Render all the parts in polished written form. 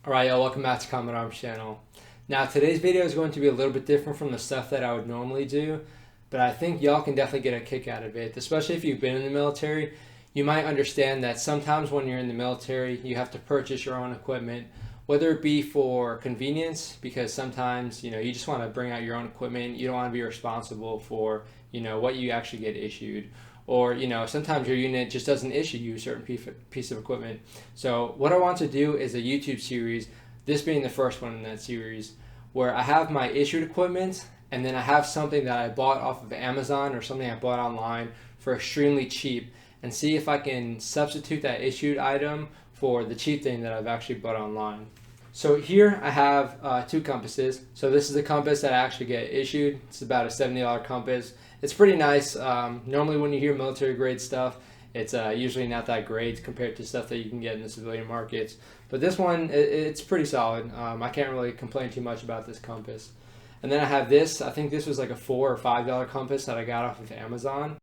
Alright, y'all, welcome back to Common Arms channel. Now, today's video is going to be a little bit different from the stuff that I would normally do, but I think y'all can definitely get a kick out of it, especially if you've been in the military. You might understand that sometimes when you're in the military, you have to purchase your own equipment, whether it be for convenience, because sometimes, you just want to bring out your own equipment. You don't want to be responsible for, what you actually get issued. Or, sometimes your unit just doesn't issue you a certain piece of equipment. So what I want to do is a YouTube series, this being the first one in that series, where I have my issued equipment and then I have something that I bought off of Amazon or something I bought online for extremely cheap, and see if I can substitute that issued item for the cheap thing that I've actually bought online. So here I have two compasses. So this is a compass that I actually get issued. It's about a $70 compass. It's pretty nice. Normally when you hear military grade stuff, it's usually not that great compared to stuff that you can get in the civilian markets. But this one, it's pretty solid. I can't really complain too much about this compass. And then I have this. I think this was like a $4 or $5 compass that I got off of Amazon.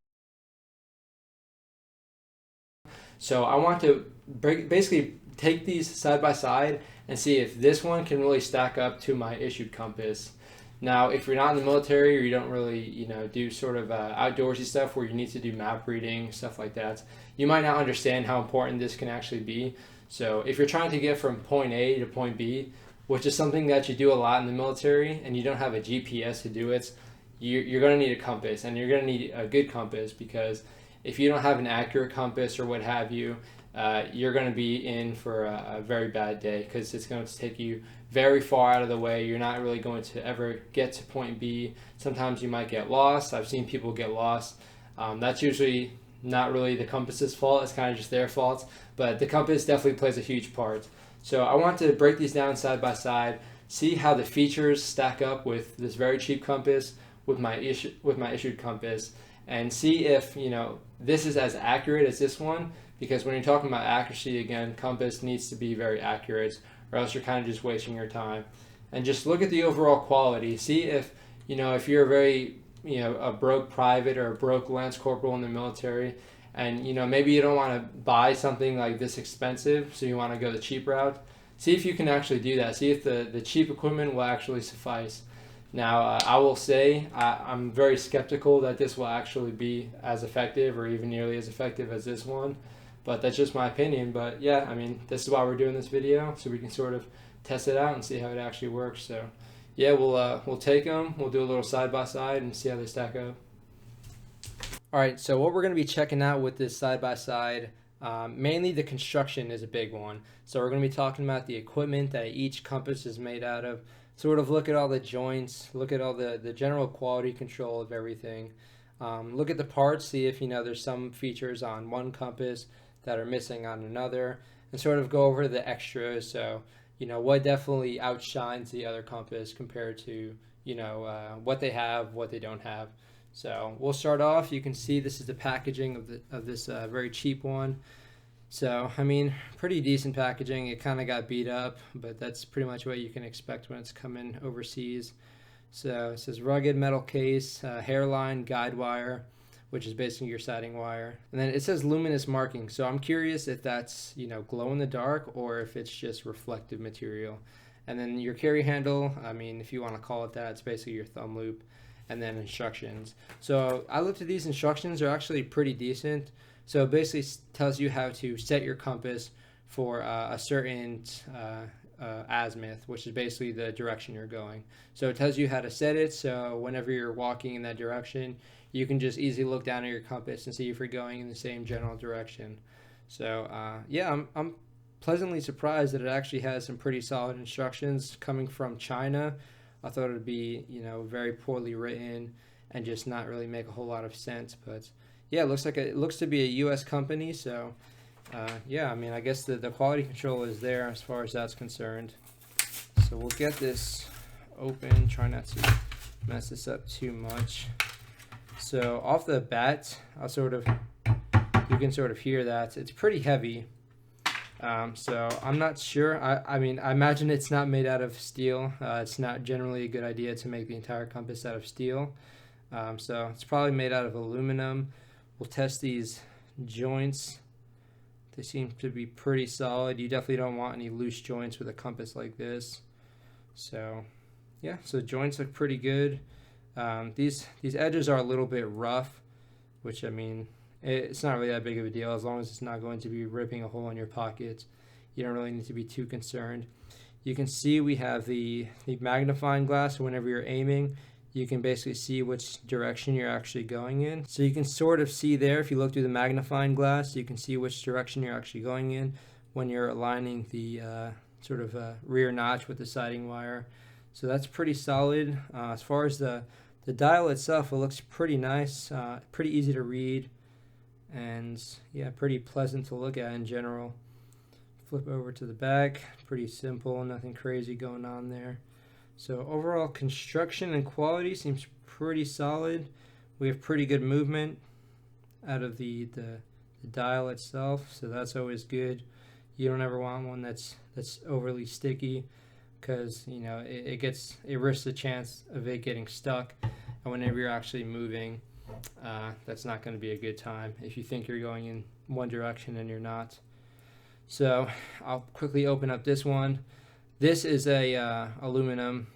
So I want to basically take these side by side and see if this one can really stack up to my issued compass. Now, if you're not in the military or you don't really, do sort of outdoorsy stuff where you need to do map reading, stuff like that, you might not understand how important this can actually be. So if you're trying to get from point A to point B, which is something that you do a lot in the military, and you don't have a GPS to do it, you're going to need a compass, and you're going to need a good compass, because if you don't have an accurate compass or what have you, you're going to be in for a very bad day, because it's going to take you very far out of the way. You're not really going to ever get to point B. Sometimes you might get lost. I've seen people get lost. That's usually not really the compass's fault. It's kind of just their fault. But the compass definitely plays a huge part. So I want to break these down side by side, see how the features stack up with this very cheap compass, with my issued compass, and see if this is as accurate as this one. Because when you're talking about accuracy, again, compass needs to be very accurate, or else you're kind of just wasting your time. And just look at the overall quality. See if if you're a very a broke private or a broke lance corporal in the military, and maybe you don't want to buy something like this expensive, so you want to go the cheap route. See if you can actually do that. See if the cheap equipment will actually suffice. Now, I will say I'm very skeptical that this will actually be as effective or even nearly as effective as this one, but that's just my opinion. But yeah, I mean, this is why we're doing this video, so we can sort of test it out and see how it actually works. So yeah, we'll take them, we'll do a little side by side and see how they stack up. All right, so what we're going to be checking out with this side by side, mainly the construction is a big one. So we're going to be talking about the equipment that each compass is made out of. Sort of look at all the joints, look at all the general quality control of everything. Look at the parts, see if there's some features on one compass that are missing on another, and sort of go over the extras. So what definitely outshines the other compass compared to what they have, what they don't have. So we'll start off. You can see this is the packaging of this very cheap one. So, I mean, pretty decent packaging. It kind of got beat up, but that's pretty much what you can expect when it's coming overseas. So it says rugged metal case, hairline, guide wire, which is basically your siding wire. And then it says luminous marking. So I'm curious if that's, glow in the dark or if it's just reflective material. And then your carry handle, I mean, if you want to call it that, it's basically your thumb loop. And then instructions. So I looked at these instructions. They're actually pretty decent. So it basically tells you how to set your compass for a certain azimuth, which is basically the direction you're going. So it tells you how to set it, so whenever you're walking in that direction, you can just easily look down at your compass and see if you're going in the same general direction. So yeah, I'm pleasantly surprised that it actually has some pretty solid instructions coming from China. I thought it would be, very poorly written and just not really make a whole lot of sense. But yeah, it looks to be a U.S. company. So yeah, I mean, I guess the quality control is there as far as that's concerned. So we'll get this open. Try not to mess this up too much. So off the bat, you can sort of hear that it's pretty heavy. So I'm not sure. I mean, I imagine it's not made out of steel. It's not generally a good idea to make the entire compass out of steel. So it's probably made out of aluminum. We'll test these joints. They seem to be pretty solid. You definitely don't want any loose joints with a compass like this. So yeah, so joints look pretty good. These edges are a little bit rough, which, I mean, it's not really that big of a deal as long as it's not going to be ripping a hole in your pocket. You don't really need to be too concerned. You can see we have the magnifying glass, so whenever you're aiming, you can basically see which direction you're actually going in. So you can sort of see there, if you look through the magnifying glass, you can see which direction you're actually going in when you're aligning the sort of rear notch with the siding wire. So that's pretty solid. As far as the dial itself, it looks pretty nice, pretty easy to read, and yeah, pretty pleasant to look at in general. Flip over to the back, pretty simple, nothing crazy going on there. So overall construction and quality seems pretty solid. We have pretty good movement out of the dial itself, so that's always good. You don't ever want one that's overly sticky, because you know it risks the chance of it getting stuck, and whenever you're actually moving, that's not going to be a good time if you think you're going in one direction and you're not. So I'll quickly open up this one. This is a aluminum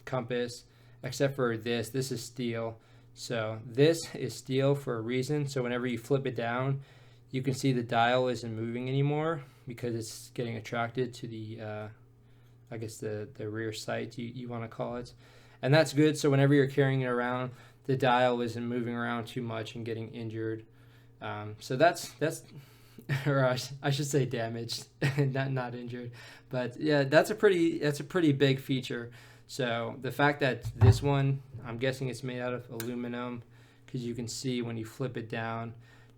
compass, except for this is steel. So this is steel for a reason. So whenever you flip it down, you can see the dial isn't moving anymore because it's getting attracted to the I guess the rear sight, you want to call it. And that's good, so whenever you're carrying it around, the dial isn't moving around too much and getting injured. So that's or I should say damaged, not injured. But yeah, that's a pretty big feature. So the fact that this one, I'm guessing it's made out of aluminum, because you can see when you flip it down,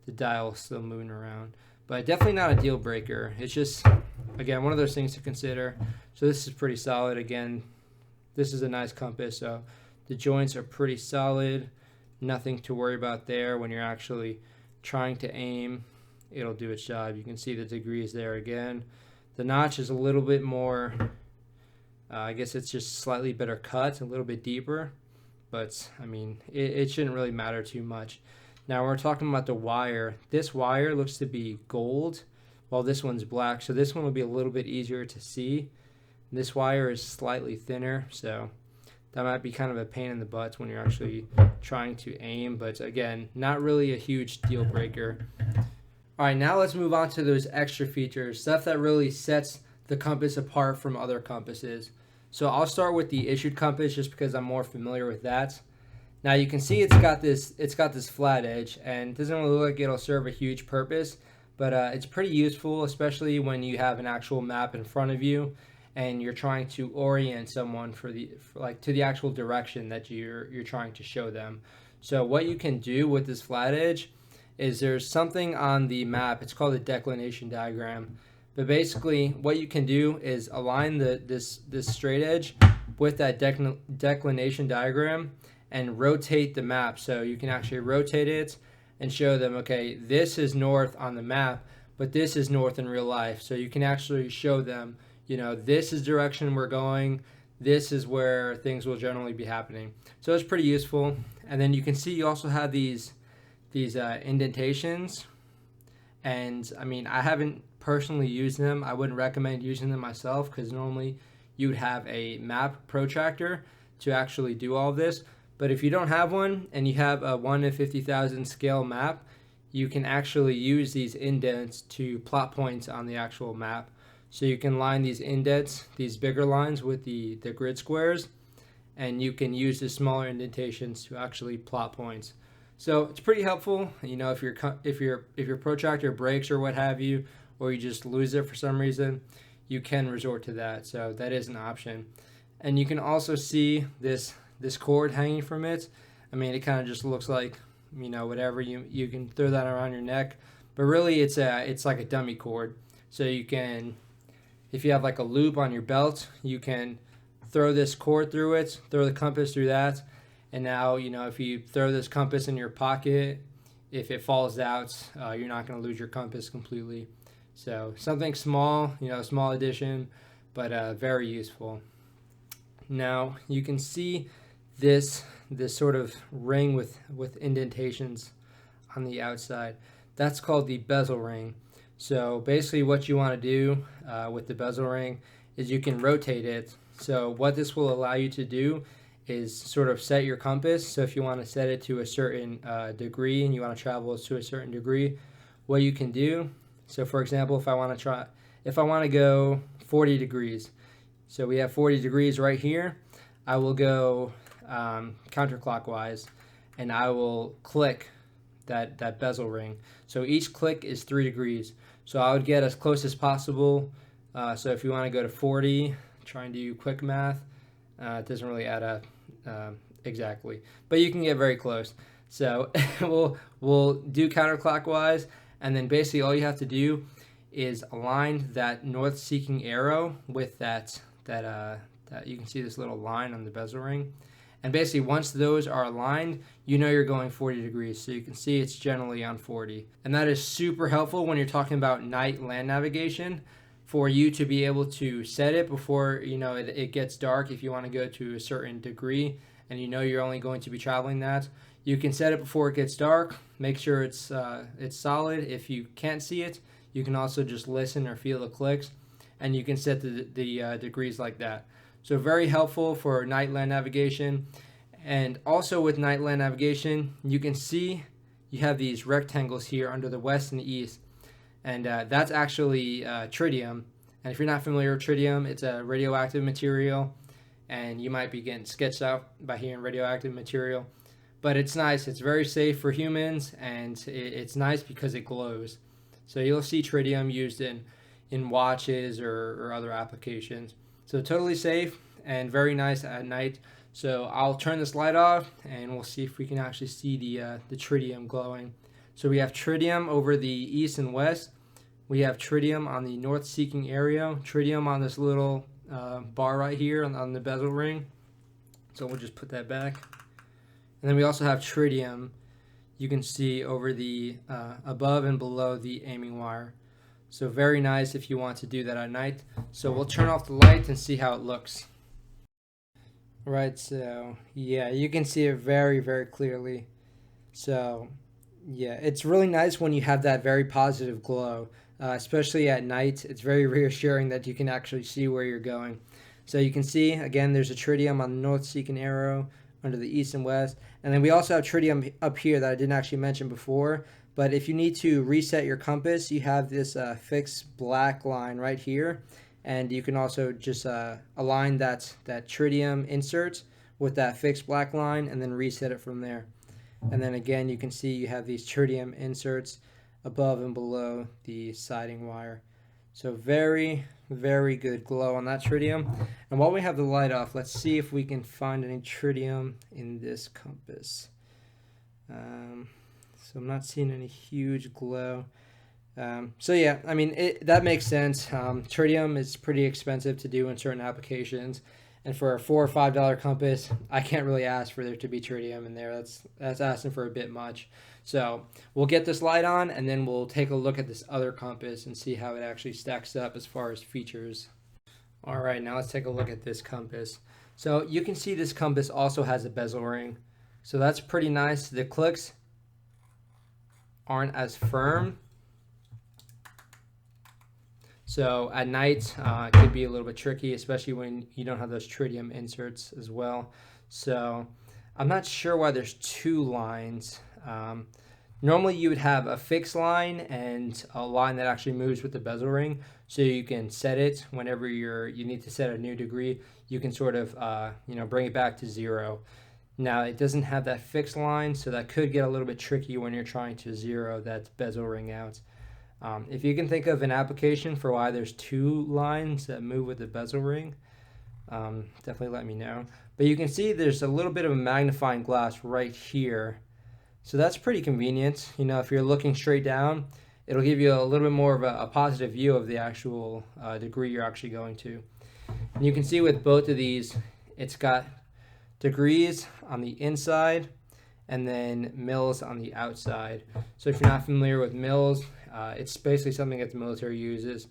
the dial is still moving around. But definitely not a deal breaker. It's just, again, one of those things to consider. So this is pretty solid. Again, this is a nice compass. So the joints are pretty solid. Nothing to worry about there. When you're actually trying to aim, it'll do its job. You can see the degrees there again. The notch is a little bit more, I guess it's just slightly better cut, a little bit deeper. But, I mean, it shouldn't really matter too much. Now we're talking about the wire. This wire looks to be gold, while this one's black. So this one will be a little bit easier to see. This wire is slightly thinner, so that might be kind of a pain in the butt when you're actually trying to aim. But again, not really a huge deal breaker. All right, now let's move on to those extra features, stuff that really sets the compass apart from other compasses. So I'll start with the issued compass just because I'm more familiar with that. Now you can see it's got this flat edge, and it doesn't really look like it'll serve a huge purpose, but it's pretty useful, especially when you have an actual map in front of you and you're trying to orient someone to the actual direction that you're trying to show them. So what you can do with this flat edge is there's something on the map. It's called a declination diagram. But basically, what you can do is align this straight edge with that declination diagram and rotate the map. So you can actually rotate it and show them, okay, this is north on the map, but this is north in real life. So you can actually show them, you know, this is direction we're going, this is where things will generally be happening. So it's pretty useful. And then you can see you also have these indentations. And I mean, I haven't personally used them. I wouldn't recommend using them myself, because normally you would have a map protractor to actually do all of this. But if you don't have one and you have a 1 in 50,000 scale map, you can actually use these indents to plot points on the actual map. So you can line these indents, these bigger lines, with the grid squares, and you can use the smaller indentations to actually plot points. So it's pretty helpful, you know, if your protractor breaks or what have you, or you just lose it for some reason, you can resort to that. So that is an option. And you can also see this cord hanging from it. I mean, it kind of just looks like, you know, whatever, you can throw that around your neck, but really it's like a dummy cord. So you can, if you have like a loop on your belt, you can throw this cord through it, throw the compass through that, and now, you know, if you throw this compass in your pocket, if it falls out, you're not going to lose your compass completely. So something small, you know, small addition, but very useful. Now you can see this sort of ring with indentations on the outside. That's called the bezel ring. So basically what you want to do with the bezel ring is you can rotate it. So what this will allow you to do is sort of set your compass. So if you want to set it to a certain degree and you want to travel to a certain degree, what you can do, so for example, if I want to go 40 degrees, so we have 40 degrees right here, I will go counterclockwise and I will click that bezel ring. So each click is 3 degrees. So I would get as close as possible. So if you want to go to 40, try and do quick math, it doesn't really add up exactly, but you can get very close. So we'll do counterclockwise, and then basically all you have to do is align that north-seeking arrow with that you can see this little line on the bezel ring. And basically once those are aligned, you know you're going 40 degrees. So you can see it's generally on 40. And that is super helpful when you're talking about night land navigation, for you to be able to set it before it gets dark. If you want to go to a certain degree and you know you're only going to be traveling that, you can set it before it gets dark. Make sure it's solid. If you can't see it, you can also just listen or feel the clicks, and you can set the degrees like that. So very helpful for night land navigation. And also with night land navigation, you can see you have these rectangles here under the west and the east. And that's actually tritium. And if you're not familiar with tritium, it's a radioactive material. And you might be getting sketched out by hearing radioactive material. But it's nice. It's very safe for humans. And it's nice because it glows. So you'll see tritium used in watches or other applications. So totally safe and very nice at night. So I'll turn this light off and we'll see if we can actually see the tritium glowing. So we have tritium over the east and west. We have tritium on the north-seeking area. Tritium on this little bar right here on the bezel ring. So we'll just put that back. And then we also have tritium, you can see over the above and below the aiming wire. So very nice if you want to do that at night. So we'll turn off the light and see how it looks. Right, so yeah, you can see it very, very clearly. So yeah, it's really nice when you have that very positive glow, especially at night. It's very reassuring that you can actually see where you're going. So you can see, again, there's a tritium on the north-seeking arrow under the east and west. And then we also have tritium up here that I didn't actually mention before. But if you need to reset your compass, you have this fixed black line right here. And you can also just align that tritium insert with that fixed black line and then reset it from there. And then again, you can see you have these tritium inserts above and below the siding wire. So very, very good glow on that tritium. And while we have the light off, let's see if we can find any tritium in this compass. So I'm not seeing any huge glow. So yeah, I mean, that makes sense. Tritium is pretty expensive to do in certain applications. And for a $4 or $5 compass, I can't really ask for there to be tritium in there. That's asking for a bit much. So we'll get this light on and then we'll take a look at this other compass and see how it actually stacks up as far as features. All right, now let's take a look at this compass. So you can see this compass also has a bezel ring. So that's pretty nice. The clicks aren't as firm. So at night, it could be a little bit tricky, especially when you don't have those tritium inserts as well. So I'm not sure why there's two lines. Normally you would have a fixed line and a line that actually moves with the bezel ring, so you can set it whenever you need to set a new degree. You can sort of bring it back to 0. Now it doesn't have that fixed line, so that could get a little bit tricky when you're trying to zero that bezel ring out. If you can think of an application for why there's two lines that move with the bezel ring, definitely let me know. But you can see there's a little bit of a magnifying glass right here. So that's pretty convenient. If you're looking straight down, it'll give you a little bit more of a positive view of the actual degree you're actually going to. And you can see with both of these, it's got degrees on the inside and then mils on the outside. So if you're not familiar with mils, it's basically something that the military uses.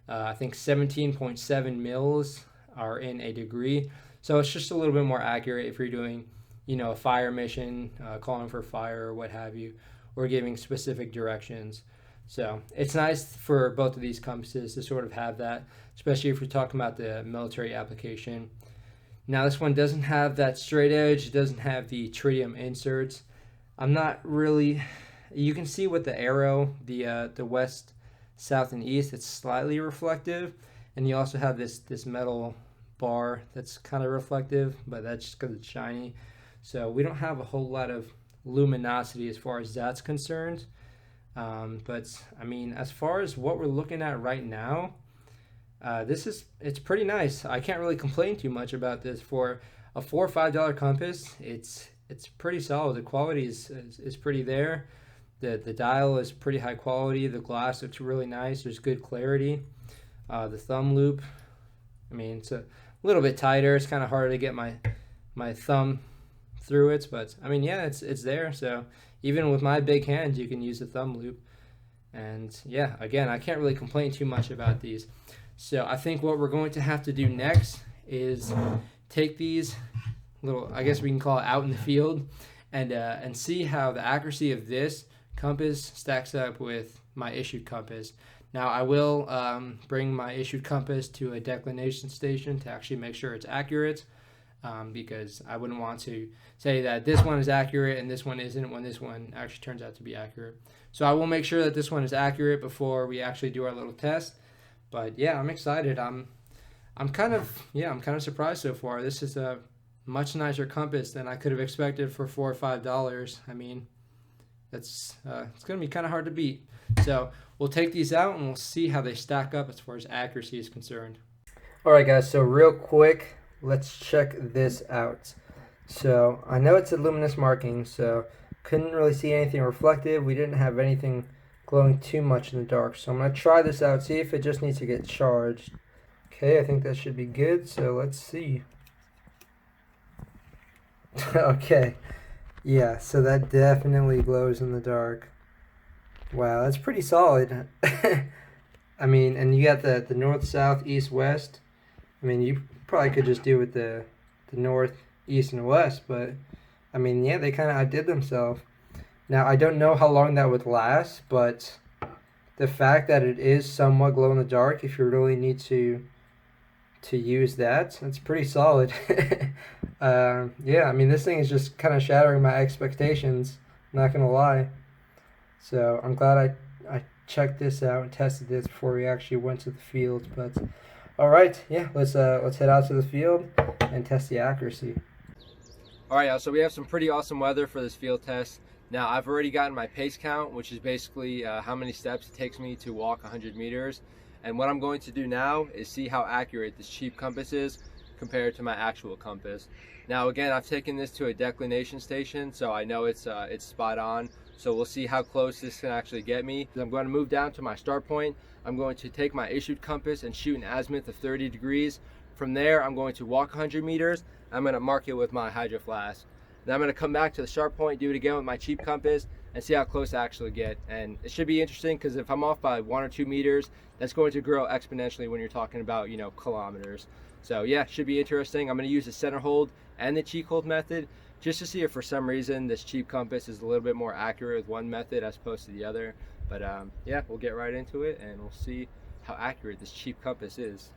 I think 17.7 mils are in a degree. So it's just a little bit more accurate if you're doing, a fire mission, calling for fire or what have you, or giving specific directions. So it's nice for both of these compasses to sort of have that, especially if you're talking about the military application. Now this one doesn't have that straight edge, it doesn't have the tritium inserts. I'm not really, you can see with the arrow, the west, south, and east, it's slightly reflective. And you also have this metal bar that's kind of reflective, but that's just because it's shiny. So we don't have a whole lot of luminosity as far as that's concerned. But I mean, as far as what we're looking at right now, it's pretty nice. I can't really complain too much about this. For a $4 or $5 compass, it's pretty solid. The quality is pretty there. The dial is pretty high quality. The glass looks really nice. There's good clarity. The thumb loop, I mean, it's a little bit tighter. It's kind of harder to get my thumb through it, but I mean, yeah, it's there. So even with my big hands, you can use the thumb loop. And yeah, again, I can't really complain too much about these. So I think what we're going to have to do next is take these little, I guess we can call it, out in the field, and see how the accuracy of this compass stacks up with my issued compass. Now I will bring my issued compass to a declination station to actually make sure it's accurate, because I wouldn't want to say that this one is accurate and this one isn't when this one actually turns out to be accurate. So I will make sure that this one is accurate before we actually do our little test. But yeah, I'm excited. I'm kind of surprised so far. This is a much nicer compass than I could have expected for $4 or $5. I mean, it's going to be kind of hard to beat. So we'll take these out and we'll see how they stack up as far as accuracy is concerned. All right, guys. So real quick, let's check this out. So I know it's a luminous marking, so couldn't really see anything reflective. We didn't have anything glowing too much in the dark. So I'm going to try this out, see if it just needs to get charged. Okay, I think that should be good. So let's see. Okay. Yeah, so that definitely glows in the dark. Wow, that's pretty solid. I mean, and you got the north, south, east, west. I mean, you probably could just do with the north, east, and west, but I mean, yeah, they kind of outdid themselves. Now, I don't know how long that would last, but the fact that it is somewhat glow in the dark, if you really need to use that's pretty solid. Yeah, I mean, this thing is just kind of shattering my expectations, not gonna lie. So I'm glad I checked this out and tested this before we actually went to the field. But all right, yeah, let's head out to the field and test the accuracy. All right, y'all, so we have some pretty awesome weather for this field test. Now, I've already gotten my pace count, which is basically how many steps it takes me to walk 100 meters. And what I'm going to do now is see how accurate this cheap compass is compared to my actual compass. Now, again, I've taken this to a declination station, so I know it's spot on. So we'll see how close this can actually get me. I'm going to move down to my start point. I'm going to take my issued compass and shoot an azimuth of 30 degrees. From there, I'm going to walk 100 meters. I'm going to mark it with my hydro flask. Then I'm going to come back to the start point, do it again with my cheap compass, and see how close I actually get. And it should be interesting because if I'm off by 1 or 2 meters, that's going to grow exponentially when you're talking about, kilometers. So yeah, should be interesting. I'm going to use the center hold and the cheek hold method just to see if for some reason this cheap compass is a little bit more accurate with one method as opposed to the other. But yeah, we'll get right into it and we'll see how accurate this cheap compass is.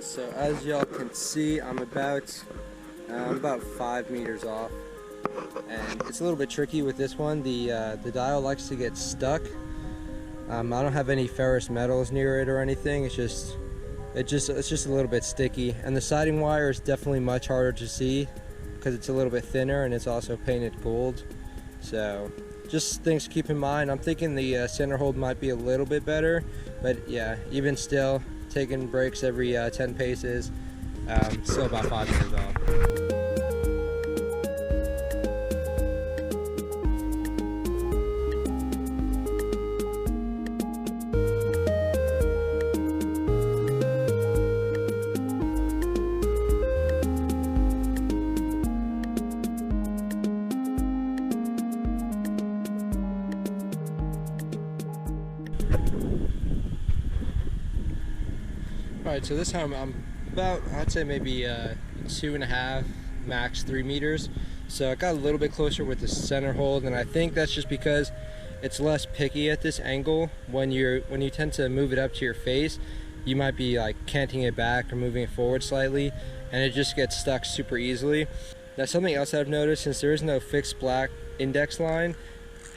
So as y'all can see, I'm about 5 meters off, and it's a little bit tricky with this one. The dial likes to get stuck. I don't have any ferrous metals near it or anything. It's just a little bit sticky, and the siding wire is definitely much harder to see because it's a little bit thinner and it's also painted gold. So just things to keep in mind. I'm thinking the center hold might be a little bit better, but yeah, even still, taking breaks every 10 paces, still about 5 meters off. Alright, so this time I'm about, I'd say maybe 2.5, max 3 meters. So I got a little bit closer with the center hold, and I think that's just because it's less picky at this angle. When you tend to move it up to your face, you might be like canting it back or moving it forward slightly, and it just gets stuck super easily. Now something else I've noticed, since there is no fixed black index line,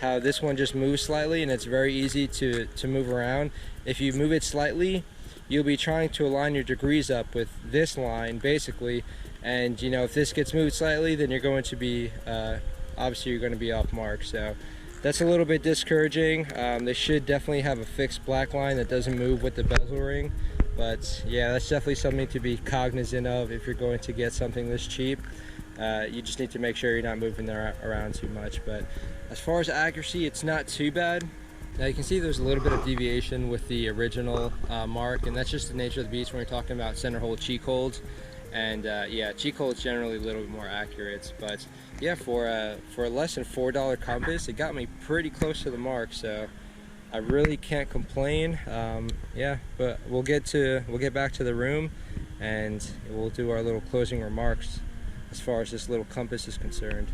how this one just moves slightly and it's very easy to move around. If you move it slightly, you'll be trying to align your degrees up with this line basically, and you know, if this gets moved slightly, then you're going to be obviously you're going to be off mark. So that's a little bit discouraging. They should definitely have a fixed black line that doesn't move with the bezel ring, but yeah, that's definitely something to be cognizant of if you're going to get something this cheap. You just need to make sure you're not moving around too much. But as far as accuracy, it's not too bad. Now you can see there's a little bit of deviation with the original mark, and that's just the nature of the beast when we're talking about center hold cheek holds. And yeah, cheek holds generally a little bit more accurate, but yeah, for a less than $4 compass, it got me pretty close to the mark, so I really can't complain. Yeah, but we'll get back to the room and we'll do our little closing remarks as far as this little compass is concerned.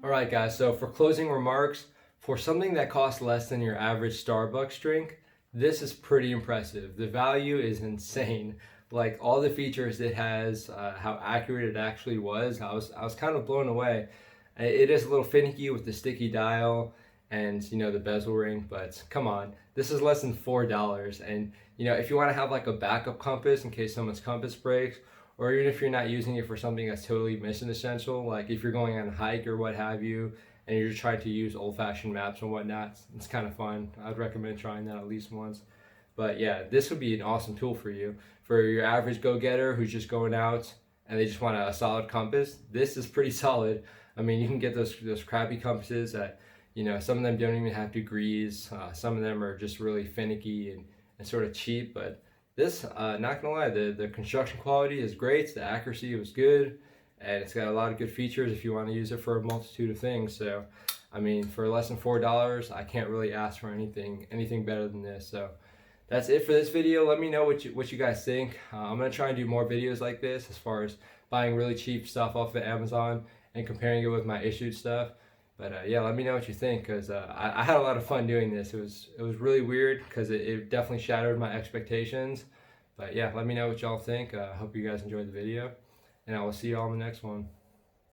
All right, guys, so for closing remarks, for something that costs less than your average Starbucks drink, this is pretty impressive. The value is insane. Like all the features it has, how accurate it actually was, I was kind of blown away. It is a little finicky with the sticky dial and, you know, the bezel ring, but come on, this is less than $4. And you know, if you want to have like a backup compass in case someone's compass breaks, or even if you're not using it for something that's totally mission essential, like if you're going on a hike or what have you, and you're just trying to use old-fashioned maps and whatnot, it's kind of fun. I'd recommend trying that at least once. But yeah, this would be an awesome tool for you. For your average go-getter who's just going out and they just want a solid compass, this is pretty solid. I mean, you can get those crappy compasses that, you know, some of them don't even have degrees. Some of them are just really finicky and sort of cheap. But this, not gonna lie, the construction quality is great. The accuracy was good. And it's got a lot of good features if you want to use it for a multitude of things. So, I mean, for less than $4, I can't really ask for anything better than this. So, that's it for this video. Let me know what you guys think. I'm gonna try and do more videos like this, as far as buying really cheap stuff off of Amazon and comparing it with my issued stuff. But yeah, let me know what you think, because I had a lot of fun doing this. It was really weird because it definitely shattered my expectations. But yeah, let me know what y'all think. I hope you guys enjoyed the video, and I will see you all in the next one.